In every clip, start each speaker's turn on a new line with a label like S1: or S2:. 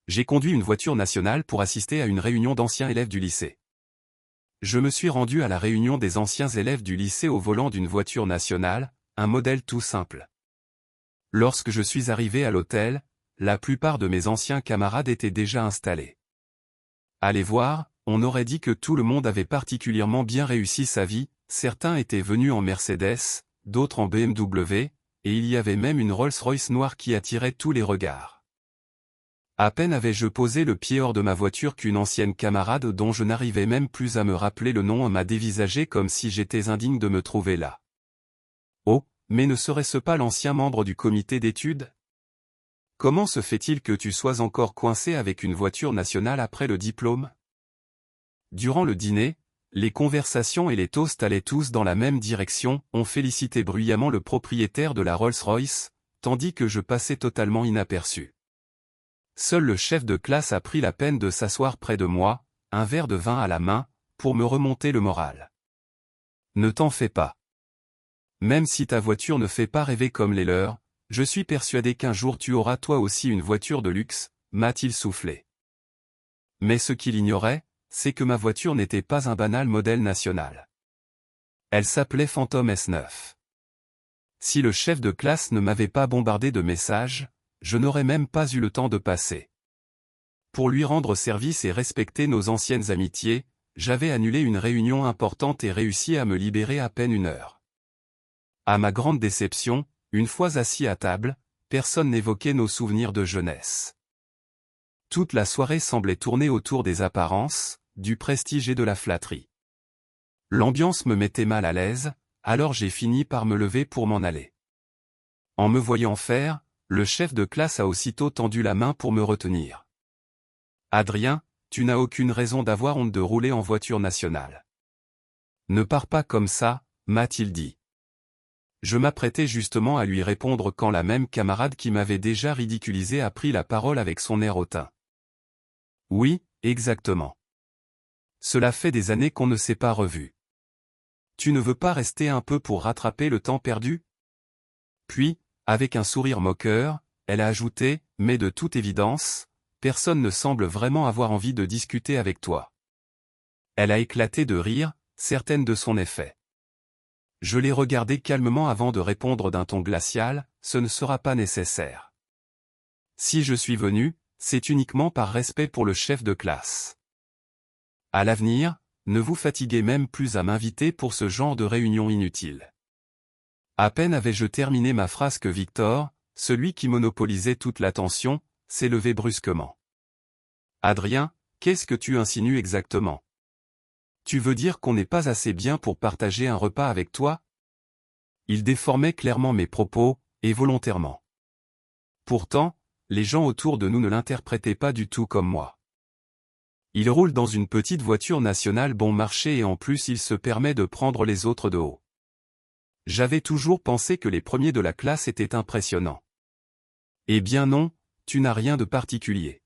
S1: J'ai conduit une voiture nationale pour assister à une réunion d'anciens élèves du lycée. Je me suis rendu à la réunion des anciens élèves du lycée au volant d'une voiture nationale, un modèle tout simple. Lorsque je suis arrivé à l'hôtel, la plupart de mes anciens camarades étaient déjà installés. Allez voir, on aurait dit que tout le monde avait particulièrement bien réussi sa vie, certains étaient venus en Mercedes, d'autres en BMW, et il y avait même une Rolls-Royce noire qui attirait tous les regards. À peine avais-je posé le pied hors de ma voiture qu'une ancienne camarade dont je n'arrivais même plus à me rappeler le nom m'a dévisagé comme si j'étais indigne de me trouver là. Oh, mais ne serait-ce pas l'ancien membre du comité d'études ? Comment se fait-il que tu sois encore coincé avec une voiture nationale après le diplôme ? Durant le dîner, les conversations et les toasts allaient tous dans la même direction, on félicitait bruyamment le propriétaire de la Rolls-Royce, tandis que je passais totalement inaperçu. Seul le chef de classe a pris la peine de s'asseoir près de moi, un verre de vin à la main, pour me remonter le moral. Ne t'en fais pas. Même si ta voiture ne fait pas rêver comme les leurs, je suis persuadé qu'un jour tu auras toi aussi une voiture de luxe, m'a-t-il soufflé. Mais ce qu'il ignorait, c'est que ma voiture n'était pas un banal modèle national. Elle s'appelait Phantom S9. Si le chef de classe ne m'avait pas bombardé de messages, je n'aurais même pas eu le temps de passer. Pour lui rendre service et respecter nos anciennes amitiés, j'avais annulé une réunion importante et réussi à me libérer à peine 1 heure. À ma grande déception, une fois assis à table, personne n'évoquait nos souvenirs de jeunesse. Toute la soirée semblait tourner autour des apparences, du prestige et de la flatterie. L'ambiance me mettait mal à l'aise, alors j'ai fini par me lever pour m'en aller. En me voyant faire, le chef de classe a aussitôt tendu la main pour me retenir. « Adrien, tu n'as aucune raison d'avoir honte de rouler en voiture nationale. Ne pars pas comme ça, m'a-t-il dit. » Je m'apprêtais justement à lui répondre quand la même camarade qui m'avait déjà ridiculisé a pris la parole avec son air hautain. « Oui, exactement. Cela fait des années qu'on ne s'est pas revus. Tu ne veux pas rester un peu pour rattraper le temps perdu ? » Puis, avec un sourire moqueur, elle a ajouté, « Mais de toute évidence, personne ne semble vraiment avoir envie de discuter avec toi. » Elle a éclaté de rire, certaine de son effet. Je l'ai regardée calmement avant de répondre d'un ton glacial, « Ce ne sera pas nécessaire. Si je suis venu, c'est uniquement par respect pour le chef de classe. À l'avenir, ne vous fatiguez même plus à m'inviter pour ce genre de réunion inutile. » À peine avais-je terminé ma phrase que Victor, celui qui monopolisait toute l'attention, s'est levé brusquement. « Adrien, qu'est-ce que tu insinues exactement ? Tu veux dire qu'on n'est pas assez bien pour partager un repas avec toi ?» Il déformait clairement mes propos, et volontairement. Pourtant, les gens autour de nous ne l'interprétaient pas du tout comme moi. Il roule dans une petite voiture nationale bon marché et en plus il se permet de prendre les autres de haut. J'avais toujours pensé que les premiers de la classe étaient impressionnants. Eh bien non, tu n'as rien de particulier.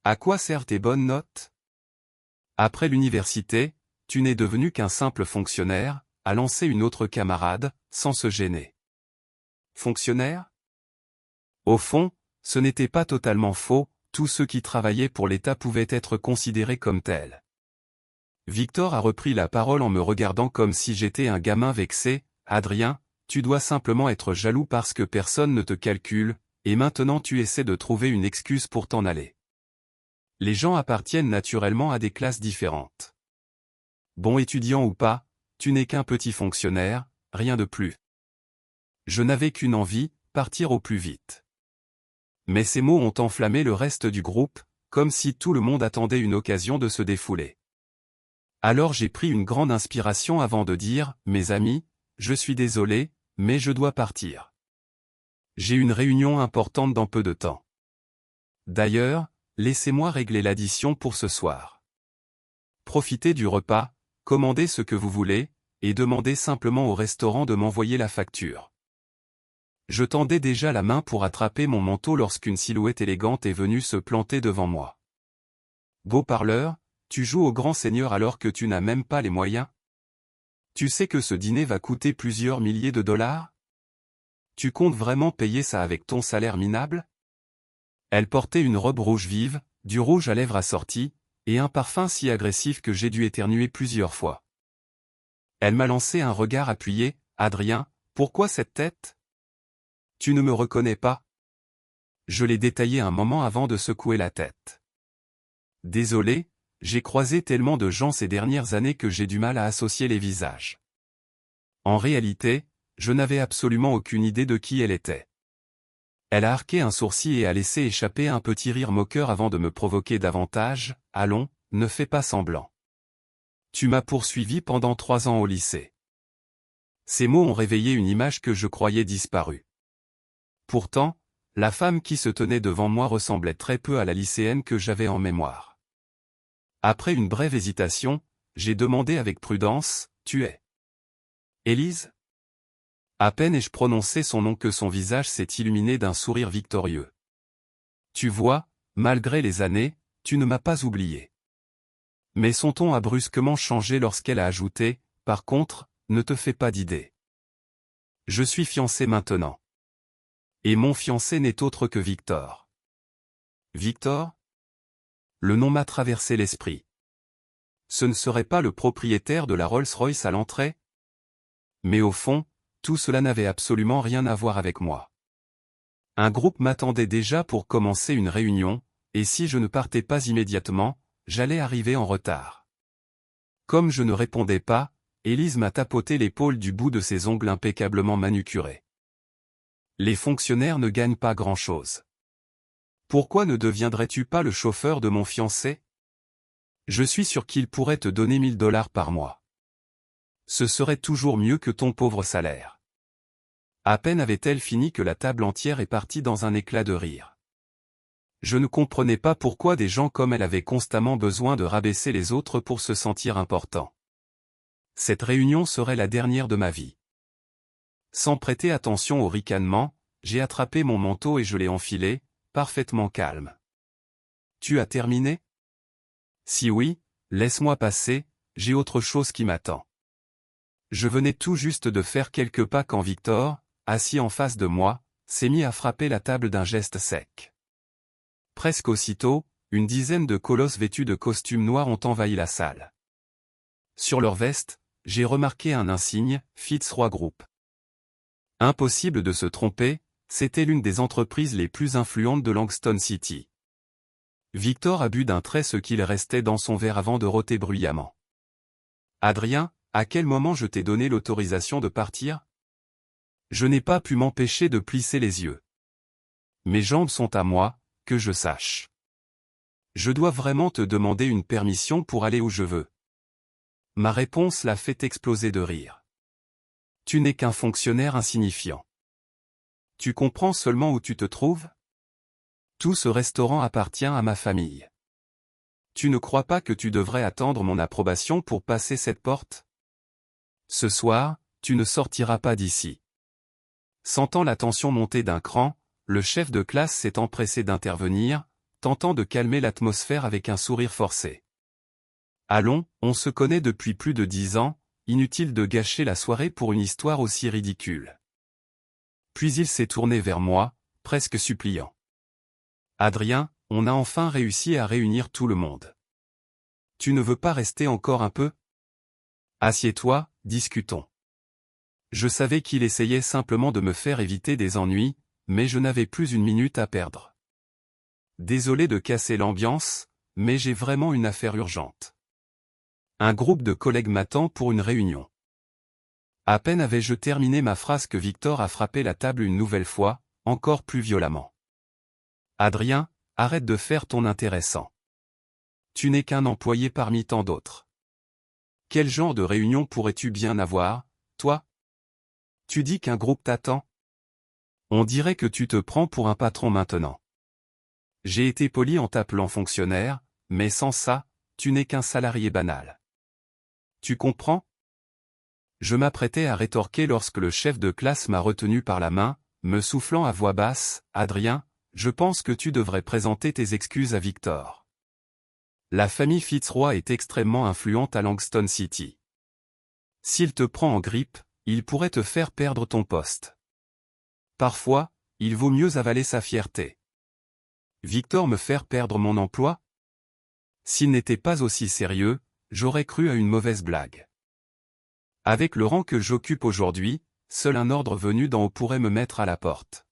S1: À quoi servent tes bonnes notes ? Après l'université, tu n'es devenu qu'un simple fonctionnaire, a lancé une autre camarade, sans se gêner. Fonctionnaire ? Au fond, ce n'était pas totalement faux, tous ceux qui travaillaient pour l'État pouvaient être considérés comme tels. Victor a repris la parole en me regardant comme si j'étais un gamin vexé. « Adrien, tu dois simplement être jaloux parce que personne ne te calcule, et maintenant tu essaies de trouver une excuse pour t'en aller. Les gens appartiennent naturellement à des classes différentes. Bon étudiant ou pas, tu n'es qu'un petit fonctionnaire, rien de plus. » Je n'avais qu'une envie, partir au plus vite. Mais ces mots ont enflammé le reste du groupe, comme si tout le monde attendait une occasion de se défouler. Alors j'ai pris une grande inspiration avant de dire, « Mes amis, je suis désolé, mais je dois partir. J'ai une réunion importante dans peu de temps. D'ailleurs, laissez-moi régler l'addition pour ce soir. Profitez du repas, commandez ce que vous voulez, et demandez simplement au restaurant de m'envoyer la facture. » Je tendais déjà la main pour attraper mon manteau lorsqu'une silhouette élégante est venue se planter devant moi. « Beau parleur, tu joues au grand seigneur alors que tu n'as même pas les moyens ? Tu sais que ce dîner va coûter plusieurs milliers de dollars ? Tu comptes vraiment payer ça avec ton salaire minable ? Elle portait une robe rouge vive, du rouge à lèvres assorti, et un parfum si agressif que j'ai dû éternuer plusieurs fois. Elle m'a lancé un regard appuyé. « Adrien, pourquoi cette tête? Tu ne me reconnais pas ?» Je l'ai détaillé un moment avant de secouer la tête. Désolé, j'ai croisé tellement de gens ces dernières années que j'ai du mal à associer les visages. En réalité, je n'avais absolument aucune idée de qui elle était. Elle a arqué un sourcil et a laissé échapper un petit rire moqueur avant de me provoquer davantage. « Allons, ne fais pas semblant. Tu m'as poursuivi pendant 3 ans au lycée. » Ces mots ont réveillé une image que je croyais disparue. Pourtant, la femme qui se tenait devant moi ressemblait très peu à la lycéenne que j'avais en mémoire. Après une brève hésitation, j'ai demandé avec prudence, « Tu es Élise ?» À peine ai-je prononcé son nom que son visage s'est illuminé d'un sourire victorieux. « Tu vois, malgré les années, tu ne m'as pas oublié. » Mais son ton a brusquement changé lorsqu'elle a ajouté, « Par contre, ne te fais pas d'idée. Je suis fiancé maintenant. Et mon fiancé n'est autre que Victor. » Victor? Le nom m'a traversé l'esprit. Ce ne serait pas le propriétaire de la Rolls-Royce à l'entrée? Mais au fond, tout cela n'avait absolument rien à voir avec moi. Un groupe m'attendait déjà pour commencer une réunion, et si je ne partais pas immédiatement, j'allais arriver en retard. Comme je ne répondais pas, Élise m'a tapoté l'épaule du bout de ses ongles impeccablement manucurés. Les fonctionnaires ne gagnent pas grand-chose. Pourquoi ne deviendrais-tu pas le chauffeur de mon fiancé? Je suis sûr qu'il pourrait te donner 1000 $ par mois. Ce serait toujours mieux que ton pauvre salaire. À peine avait-elle fini que la table entière est partie dans un éclat de rire. Je ne comprenais pas pourquoi des gens comme elle avaient constamment besoin de rabaisser les autres pour se sentir importants. Cette réunion serait la dernière de ma vie. Sans prêter attention au ricanement, j'ai attrapé mon manteau et je l'ai enfilé, parfaitement calme. « Tu as terminé? Si oui, laisse-moi passer, j'ai autre chose qui m'attend. » Je venais tout juste de faire quelques pas quand Victor, assis en face de moi, s'est mis à frapper la table d'un geste sec. Presque aussitôt, une dizaine de colosses vêtus de costumes noirs ont envahi la salle. Sur leur veste, j'ai remarqué un insigne, Fitzroy Group. Impossible de se tromper, c'était l'une des entreprises les plus influentes de Langston City. Victor a bu d'un trait ce qu'il restait dans son verre avant de rôter bruyamment. « Adrien, à quel moment je t'ai donné l'autorisation de partir? » Je n'ai pas pu m'empêcher de plisser les yeux. Mes jambes sont à moi, que je sache. Je dois vraiment te demander une permission pour aller où je veux. Ma réponse l'a fait exploser de rire. Tu n'es qu'un fonctionnaire insignifiant. Tu comprends seulement où tu te trouves? Tout ce restaurant appartient à ma famille. Tu ne crois pas que tu devrais attendre mon approbation pour passer cette porte? Ce soir, tu ne sortiras pas d'ici. Sentant la tension monter d'un cran, le chef de classe s'est empressé d'intervenir, tentant de calmer l'atmosphère avec un sourire forcé. Allons, on se connaît depuis plus de 10 ans, inutile de gâcher la soirée pour une histoire aussi ridicule. Puis il s'est tourné vers moi, presque suppliant. Adrien, on a enfin réussi à réunir tout le monde. Tu ne veux pas rester encore un peu? Assieds-toi, discutons. Je savais qu'il essayait simplement de me faire éviter des ennuis, mais je n'avais plus une minute à perdre. Désolé de casser l'ambiance, mais j'ai vraiment une affaire urgente. Un groupe de collègues m'attend pour une réunion. À peine avais-je terminé ma phrase que Victor a frappé la table une nouvelle fois, encore plus violemment. Adrien, arrête de faire ton intéressant. Tu n'es qu'un employé parmi tant d'autres. Quel genre de réunion pourrais-tu bien avoir, toi? Tu dis qu'un groupe t'attend? On dirait que tu te prends pour un patron maintenant. J'ai été poli en t'appelant fonctionnaire, mais sans ça, tu n'es qu'un salarié banal. Tu comprends? Je m'apprêtais à rétorquer lorsque le chef de classe m'a retenu par la main, me soufflant à voix basse, « Adrien, je pense que tu devrais présenter tes excuses à Victor. La famille Fitzroy est extrêmement influente à Langston City. S'il te prend en grippe, il pourrait te faire perdre ton poste. Parfois, il vaut mieux avaler sa fierté. » Victor me faire perdre mon emploi? S'il n'était pas aussi sérieux, j'aurais cru à une mauvaise blague. Avec le rang que j'occupe aujourd'hui, seul un ordre venu d'en haut pourrait me mettre à la porte.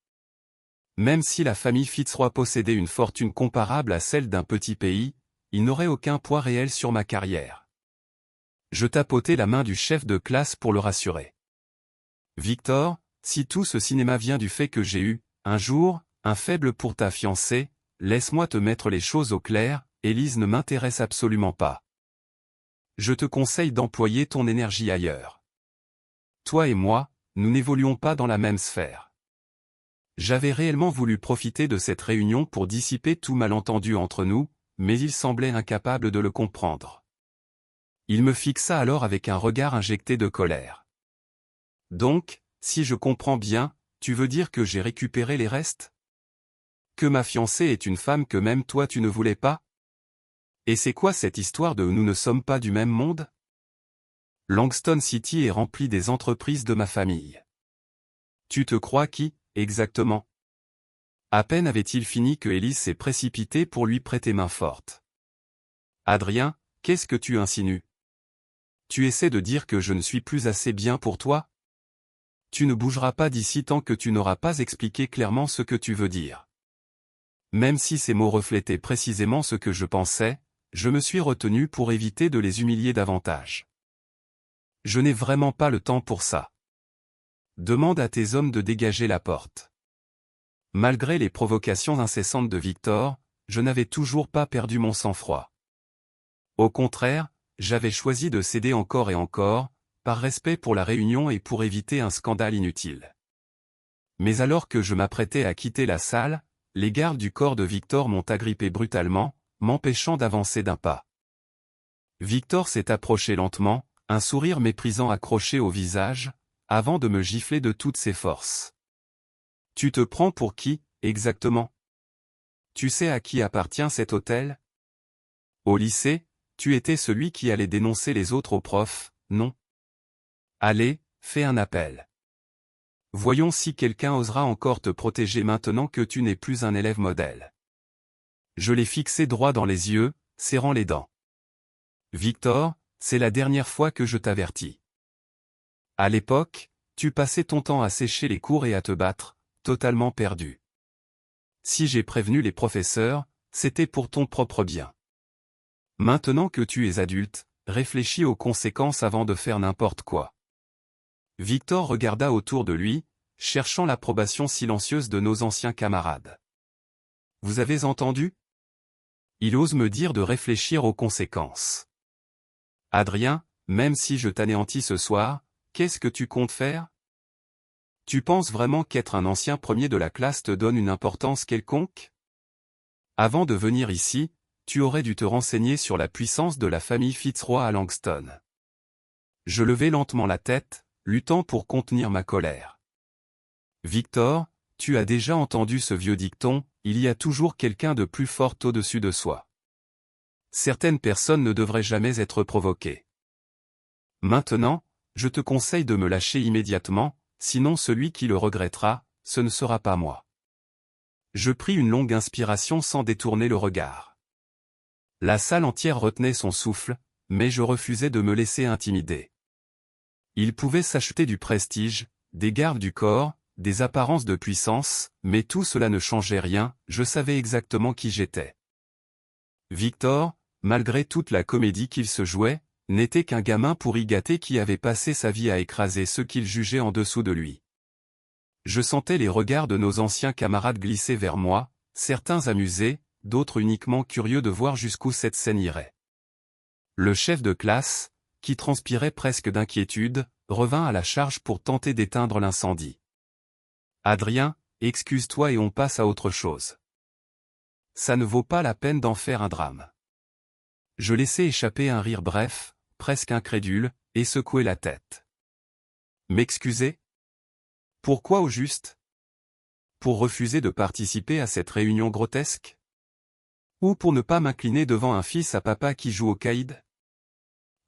S1: Même si la famille Fitzroy possédait une fortune comparable à celle d'un petit pays, il n'aurait aucun poids réel sur ma carrière. Je tapotai la main du chef de classe pour le rassurer. Victor, si tout ce cinéma vient du fait que j'ai eu, un jour, un faible pour ta fiancée, laisse-moi te mettre les choses au clair, Élise ne m'intéresse absolument pas. Je te conseille d'employer ton énergie ailleurs. Toi et moi, nous n'évoluons pas dans la même sphère. J'avais réellement voulu profiter de cette réunion pour dissiper tout malentendu entre nous, mais il semblait incapable de le comprendre. Il me fixa alors avec un regard injecté de colère. Donc, si je comprends bien, tu veux dire que j'ai récupéré les restes? Que ma fiancée est une femme que même toi tu ne voulais pas? Et c'est quoi cette histoire de nous ne sommes pas du même monde? Langston City est rempli des entreprises de ma famille. Tu te crois qui, exactement? À peine avait-il fini que Élise s'est précipitée pour lui prêter main forte. Adrien, qu'est-ce que tu insinues? Tu essaies de dire que je ne suis plus assez bien pour toi? Tu ne bougeras pas d'ici tant que tu n'auras pas expliqué clairement ce que tu veux dire. Même si ces mots reflétaient précisément ce que je pensais, je me suis retenu pour éviter de les humilier davantage. Je n'ai vraiment pas le temps pour ça. Demande à tes hommes de dégager la porte. Malgré les provocations incessantes de Victor, je n'avais toujours pas perdu mon sang-froid. Au contraire, j'avais choisi de céder encore et encore, par respect pour la réunion et pour éviter un scandale inutile. Mais alors que je m'apprêtais à quitter la salle, les gardes du corps de Victor m'ont agrippé brutalement, m'empêchant d'avancer d'un pas. Victor s'est approché lentement, un sourire méprisant accroché au visage, avant de me gifler de toutes ses forces. Tu te prends pour qui, exactement? Tu sais à qui appartient cet hôtel? Au lycée, tu étais celui qui allait dénoncer les autres aux profs, non? Allez, fais un appel. Voyons si quelqu'un osera encore te protéger maintenant que tu n'es plus un élève modèle. Je l'ai fixé droit dans les yeux, serrant les dents. Victor, c'est la dernière fois que je t'avertis. À l'époque, tu passais ton temps à sécher les cours et à te battre, totalement perdu. Si j'ai prévenu les professeurs, c'était pour ton propre bien. Maintenant que tu es adulte, réfléchis aux conséquences avant de faire n'importe quoi. Victor regarda autour de lui, cherchant l'approbation silencieuse de nos anciens camarades. Vous avez entendu? Il ose me dire de réfléchir aux conséquences. Adrien, même si je t'anéantis ce soir, qu'est-ce que tu comptes faire? Tu penses vraiment qu'être un ancien premier de la classe te donne une importance quelconque? Avant de venir ici, tu aurais dû te renseigner sur la puissance de la famille Fitzroy à Langston. Je levai lentement la tête, luttant pour contenir ma colère. Victor, tu as déjà entendu ce vieux dicton, il y a toujours quelqu'un de plus fort au-dessus de soi. Certaines personnes ne devraient jamais être provoquées. Maintenant, je te conseille de me lâcher immédiatement, sinon celui qui le regrettera, ce ne sera pas moi. Je pris une longue inspiration sans détourner le regard. La salle entière retenait son souffle, mais je refusais de me laisser intimider. Il pouvait s'acheter du prestige, des gardes du corps, des apparences de puissance, mais tout cela ne changeait rien, je savais exactement qui j'étais. Victor, malgré toute la comédie qu'il se jouait, n'était qu'un gamin pourri gâté qui avait passé sa vie à écraser ceux qu'il jugeait en dessous de lui. Je sentais les regards de nos anciens camarades glisser vers moi, certains amusés, d'autres uniquement curieux de voir jusqu'où cette scène irait. Le chef de classe, qui transpirait presque d'inquiétude, revint à la charge pour tenter d'éteindre l'incendie. Adrien, excuse-toi et on passe à autre chose. Ça ne vaut pas la peine d'en faire un drame. Je laissai échapper un rire bref, presque incrédule, et secouai la tête. M'excuser? Pourquoi au juste? Pour refuser de participer à cette réunion grotesque? Ou pour ne pas m'incliner devant un fils à papa qui joue au caïd?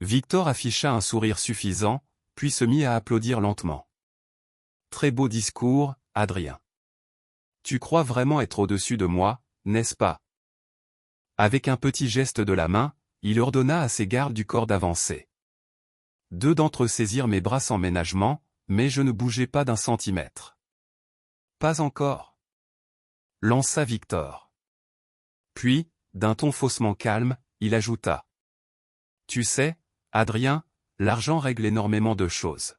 S1: Victor afficha un sourire suffisant, puis se mit à applaudir lentement. Très beau discours, Adrien. Tu crois vraiment être au-dessus de moi, n'est-ce pas? Avec un petit geste de la main, il ordonna à ses gardes du corps d'avancer. 2 d'entre eux saisirent mes bras sans ménagement, mais je ne bougeais pas d'un centimètre. Pas encore, lança Victor. Puis, d'un ton faussement calme, il ajouta. Tu sais, Adrien, l'argent règle énormément de choses.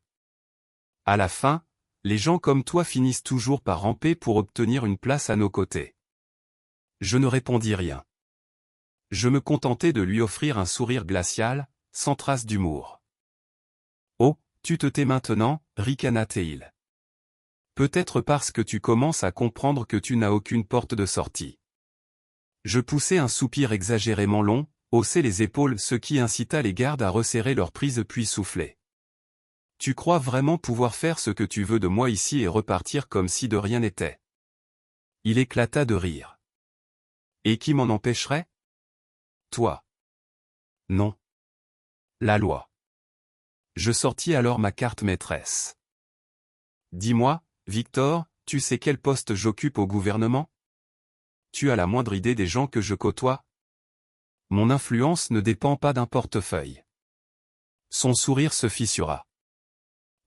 S1: À la fin, les gens comme toi finissent toujours par ramper pour obtenir une place à nos côtés. Je ne répondis rien. Je me contentais de lui offrir un sourire glacial, sans trace d'humour. Oh, tu te tais maintenant, ricana-t-il. Peut-être parce que tu commences à comprendre que tu n'as aucune porte de sortie. Je poussai un soupir exagérément long, haussai les épaules, ce qui incita les gardes à resserrer leur prise puis souffler. Tu crois vraiment pouvoir faire ce que tu veux de moi ici et repartir comme si de rien n'était? Il éclata de rire. Et qui m'en empêcherait? Toi. Non. La loi. Je sortis alors ma carte maîtresse. Dis-moi, Victor, tu sais quel poste j'occupe au gouvernement? Tu as la moindre idée des gens que je côtoie? Mon influence ne dépend pas d'un portefeuille. Son sourire se fissura.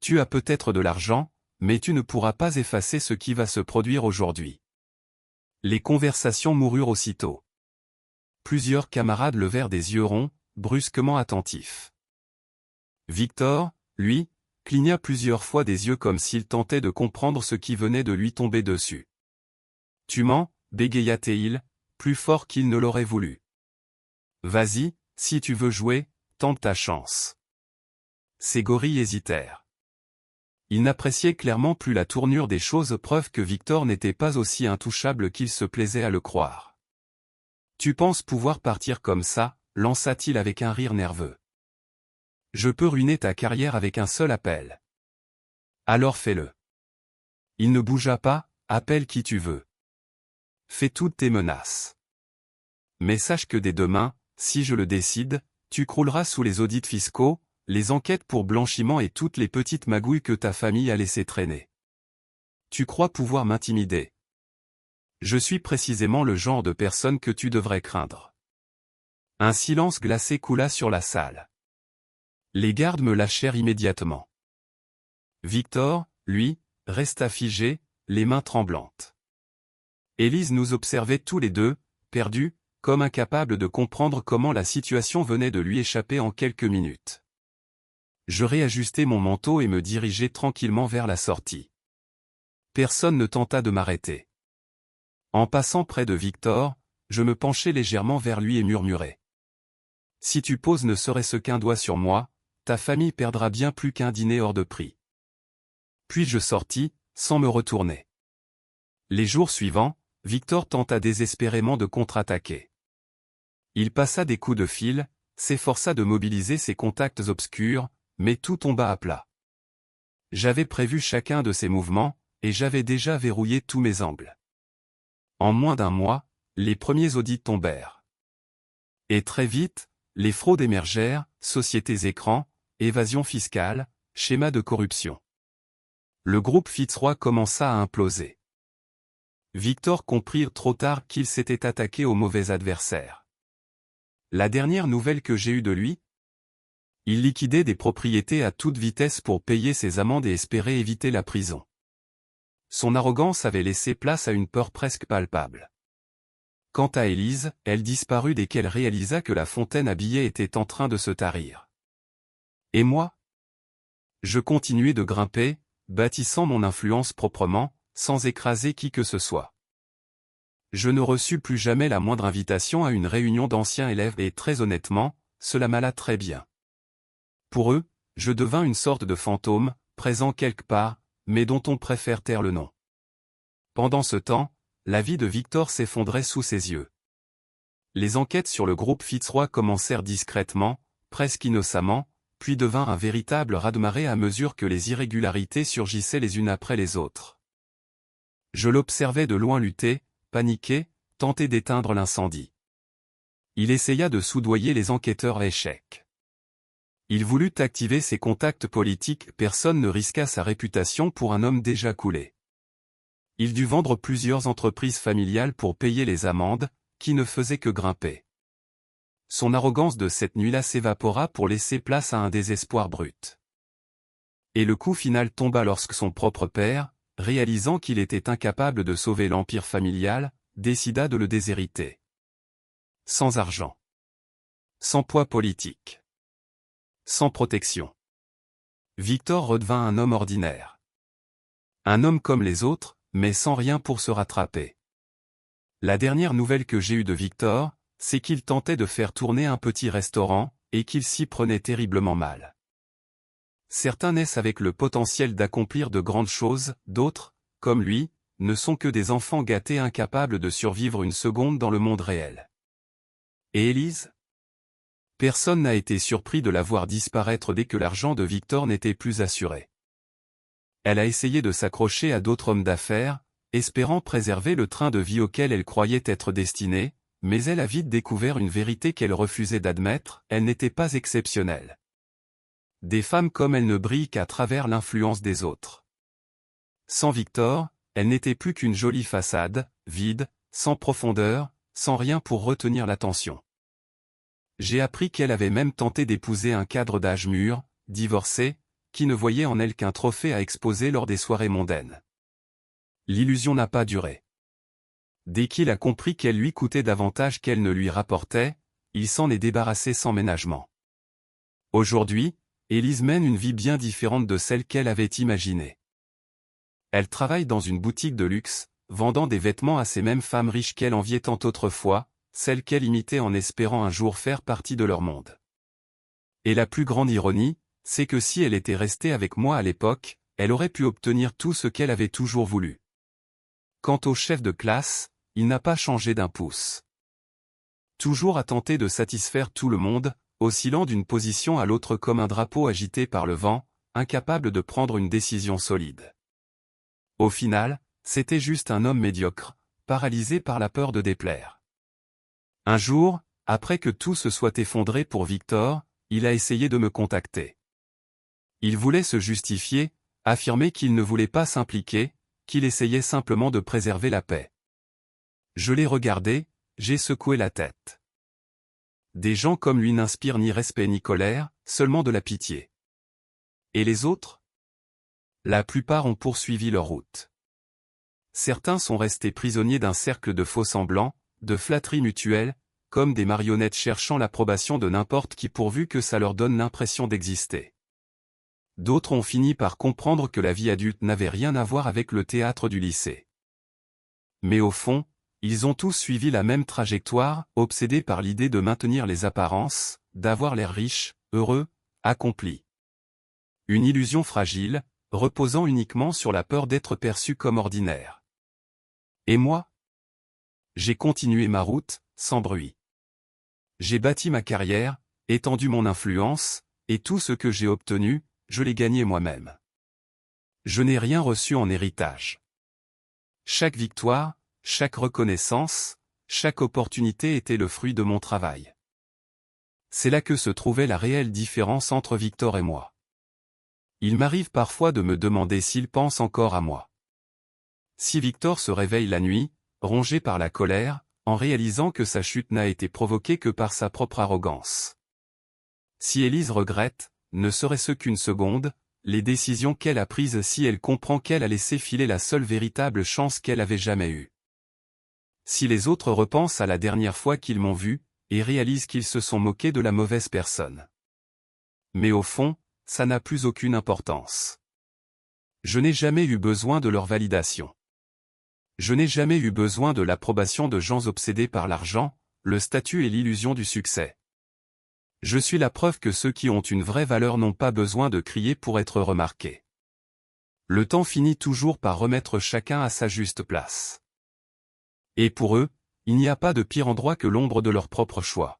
S1: Tu as peut-être de l'argent, mais tu ne pourras pas effacer ce qui va se produire aujourd'hui. Les conversations moururent aussitôt. Plusieurs camarades levèrent des yeux ronds, brusquement attentifs. Victor, lui, cligna plusieurs fois des yeux comme s'il tentait de comprendre ce qui venait de lui tomber dessus. Tu mens, bégaya-t-il, plus fort qu'il ne l'aurait voulu. Vas-y, si tu veux jouer, tente ta chance. Ces gorilles hésitèrent. Ils n'appréciaient clairement plus la tournure des choses, preuve que Victor n'était pas aussi intouchable qu'il se plaisait à le croire. Tu penses pouvoir partir comme ça, lança-t-il avec un rire nerveux. Je peux ruiner ta carrière avec un seul appel. Alors fais-le. Il ne bougea pas, appelle qui tu veux. Fais toutes tes menaces. Mais sache que dès demain, si je le décide, tu crouleras sous les audits fiscaux, les enquêtes pour blanchiment et toutes les petites magouilles que ta famille a laissé traîner. Tu crois pouvoir m'intimider? Je suis précisément le genre de personne que tu devrais craindre. Un silence glacé coula sur la salle. Les gardes me lâchèrent immédiatement. Victor, lui, resta figé, les mains tremblantes. Élise nous observait tous les deux, perdus, comme incapables de comprendre comment la situation venait de lui échapper en quelques minutes. Je réajustai mon manteau et me dirigeai tranquillement vers la sortie. Personne ne tenta de m'arrêter. En passant près de Victor, je me penchai légèrement vers lui et murmurai. Si tu poses ne serait-ce qu'un doigt sur moi, ta famille perdra bien plus qu'un dîner hors de prix. Puis je sortis, sans me retourner. Les jours suivants, Victor tenta désespérément de contre-attaquer. Il passa des coups de fil, s'efforça de mobiliser ses contacts obscurs, mais tout tomba à plat. J'avais prévu chacun de ses mouvements, et j'avais déjà verrouillé tous mes angles. En moins d'un mois, les premiers audits tombèrent. Et très vite, les fraudes émergèrent, sociétés écrans, évasion fiscale, schéma de corruption. Le groupe Fitzroy commença à imploser. Victor comprit trop tard qu'il s'était attaqué au mauvais adversaire. La dernière nouvelle que j'ai eue de lui? Il liquidait des propriétés à toute vitesse pour payer ses amendes et espérer éviter la prison. Son arrogance avait laissé place à une peur presque palpable. Quant à Élise, elle disparut dès qu'elle réalisa que la fontaine à billets était en train de se tarir. Et moi? Je continuai de grimper, bâtissant mon influence proprement, sans écraser qui que ce soit. Je ne reçus plus jamais la moindre invitation à une réunion d'anciens élèves et très honnêtement, cela m'alla très bien. Pour eux, je devins une sorte de fantôme, présent quelque part, mais dont on préfère taire le nom. Pendant ce temps, la vie de Victor s'effondrait sous ses yeux. Les enquêtes sur le groupe Fitzroy commencèrent discrètement, presque innocemment, puis devinrent un véritable raz-de-marée à mesure que les irrégularités surgissaient les unes après les autres. Je l'observais de loin lutter, paniquer, tenter d'éteindre l'incendie. Il essaya de soudoyer les enquêteurs à échec. Il voulut activer ses contacts politiques, personne ne risqua sa réputation pour un homme déjà coulé. Il dut vendre plusieurs entreprises familiales pour payer les amendes, qui ne faisaient que grimper. Son arrogance de cette nuit-là s'évapora pour laisser place à un désespoir brut. Et le coup final tomba lorsque son propre père, réalisant qu'il était incapable de sauver l'empire familial, décida de le déshériter. Sans argent. Sans poids politique. Sans protection. Victor redevint un homme ordinaire. Un homme comme les autres, mais sans rien pour se rattraper. La dernière nouvelle que j'ai eue de Victor, c'est qu'il tentait de faire tourner un petit restaurant, et qu'il s'y prenait terriblement mal. Certains naissent avec le potentiel d'accomplir de grandes choses, d'autres, comme lui, ne sont que des enfants gâtés incapables de survivre une seconde dans le monde réel. Et Élise ? Personne n'a été surpris de la voir disparaître dès que l'argent de Victor n'était plus assuré. Elle a essayé de s'accrocher à d'autres hommes d'affaires, espérant préserver le train de vie auquel elle croyait être destinée, mais elle a vite découvert une vérité qu'elle refusait d'admettre, elle n'était pas exceptionnelle. Des femmes comme elle ne brillent qu'à travers l'influence des autres. Sans Victor, elle n'était plus qu'une jolie façade, vide, sans profondeur, sans rien pour retenir l'attention. J'ai appris qu'elle avait même tenté d'épouser un cadre d'âge mûr, divorcé, qui ne voyait en elle qu'un trophée à exposer lors des soirées mondaines. L'illusion n'a pas duré. Dès qu'il a compris qu'elle lui coûtait davantage qu'elle ne lui rapportait, il s'en est débarrassé sans ménagement. Aujourd'hui, Élise mène une vie bien différente de celle qu'elle avait imaginée. Elle travaille dans une boutique de luxe, vendant des vêtements à ces mêmes femmes riches qu'elle enviait tant autrefois, celles qu'elle imitait en espérant un jour faire partie de leur monde. Et la plus grande ironie, c'est que si elle était restée avec moi à l'époque, elle aurait pu obtenir tout ce qu'elle avait toujours voulu. Quant au chef de classe, il n'a pas changé d'un pouce. Toujours à tenter de satisfaire tout le monde, oscillant d'une position à l'autre comme un drapeau agité par le vent, incapable de prendre une décision solide. Au final, c'était juste un homme médiocre, paralysé par la peur de déplaire. Un jour, après que tout se soit effondré pour Victor, il a essayé de me contacter. Il voulait se justifier, affirmer qu'il ne voulait pas s'impliquer, qu'il essayait simplement de préserver la paix. Je l'ai regardé, j'ai secoué la tête. Des gens comme lui n'inspirent ni respect ni colère, seulement de la pitié. Et les autres ? La plupart ont poursuivi leur route. Certains sont restés prisonniers d'un cercle de faux-semblants, de flatteries mutuelles, comme des marionnettes cherchant l'approbation de n'importe qui pourvu que ça leur donne l'impression d'exister. D'autres ont fini par comprendre que la vie adulte n'avait rien à voir avec le théâtre du lycée. Mais au fond, ils ont tous suivi la même trajectoire, obsédés par l'idée de maintenir les apparences, d'avoir l'air riche, heureux, accompli. Une illusion fragile, reposant uniquement sur la peur d'être perçu comme ordinaire. Et moi ? J'ai continué ma route, sans bruit. J'ai bâti ma carrière, étendu mon influence, et tout ce que j'ai obtenu, je l'ai gagné moi-même. Je n'ai rien reçu en héritage. Chaque victoire, chaque reconnaissance, chaque opportunité était le fruit de mon travail. C'est là que se trouvait la réelle différence entre Victor et moi. Il m'arrive parfois de me demander s'il pense encore à moi. Si Victor se réveille la nuit, rongé par la colère, en réalisant que sa chute n'a été provoquée que par sa propre arrogance. Si Élise regrette, ne serait-ce qu'une seconde, les décisions qu'elle a prises si elle comprend qu'elle a laissé filer la seule véritable chance qu'elle avait jamais eue. Si les autres repensent à la dernière fois qu'ils m'ont vu, et réalisent qu'ils se sont moqués de la mauvaise personne. Mais au fond, ça n'a plus aucune importance. Je n'ai jamais eu besoin de leur validation. Je n'ai jamais eu besoin de l'approbation de gens obsédés par l'argent, le statut et l'illusion du succès. Je suis la preuve que ceux qui ont une vraie valeur n'ont pas besoin de crier pour être remarqués. Le temps finit toujours par remettre chacun à sa juste place. Et pour eux, il n'y a pas de pire endroit que l'ombre de leur propre choix.